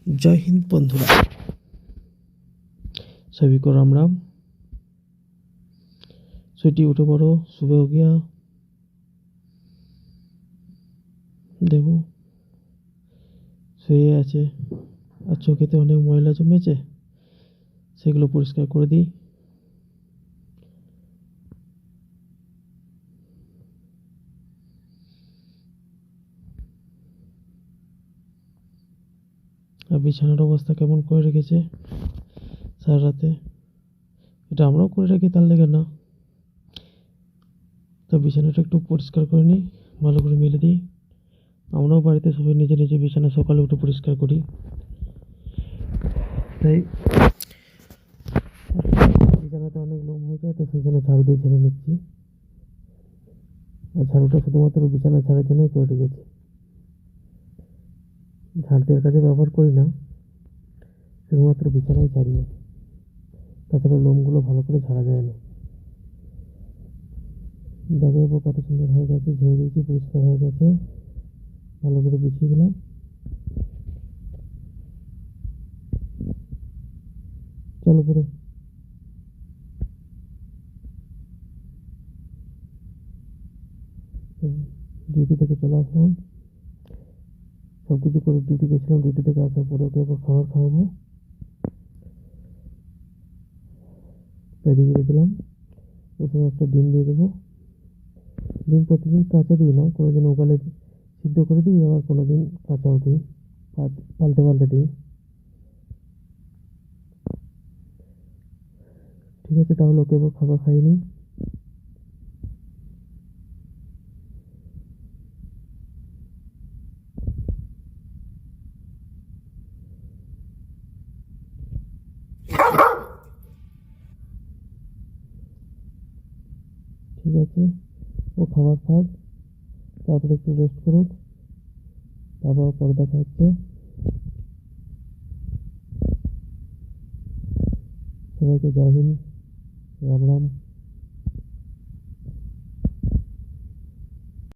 जय हिंद बंधुरा, सभी को राम राम। स्वीटी उठे पड़ो, सुबह हो गया। देखो শুয়ে আছে আর চোখেতে অনেক ময়লা জমেছে, সেগুলো পরিষ্কার করে দিই। আর বিছানার অবস্থা কেমন করে রেখেছে সারা রাতে, এটা আমরাও করে রাখি, তার লেগে না। তো বিছানাটা একটু পরিষ্কার করে নিই, ভালো করে মেলে দিই। আমরাও বাড়িতে সবাই নিজে নিজে বিছানা সকালে উঠে পরিষ্কার করি। তাই বিছানাতে অনেক লোম হয়ে যায়, তো সেই জন্য ঝাড়ু দিয়ে ঝেড়ে নিচ্ছি। আর ঝাড়ুটা শুধুমাত্র বিছানা ঝাড়ার জন্যই করে রেখেছি, ঝাড় দেওয়ার কাজে ব্যবহার করি না, শুধুমাত্র বিছানায় ঝাড়ি। তাছাড়া লোমগুলো ভালো করে ঝাড়া যায় না। দেখো কত সুন্দর হয়ে গেছে, ঝেড়ে দিয়েছি, পরিষ্কার হয়ে গেছে। ভালো করে বিছিয়ে দিলাম। চলো পরে ডিউটি থেকে চলে আসলাম, সব কিছু করে ডিউটি গেছিলাম। ডিউটি থেকে আসার পরে ওকে একবার খাবার খাওয়াবো। পেডিগ্রি দিলাম, প্রথমে একটা ডিম দিয়ে দেবো। ডিম প্রতিদিন কাঁচা দিই না, কোনোদিন ওকালে সিদ্ধ করে দিই, আবার কোনোদিন কাঁচাও দিই, পাল্টে পাল্টে দিই। ঠিক আছে, তাহলে ওকে এবার খাবার খাইয়ে নিই। ঠিক আছে, ও খাবার খাক, তারপরে একটু রেস্ট করুক, তারপর পরে দেখা হচ্ছে। সবাইকে জয় হিন্দ, রাম রাম।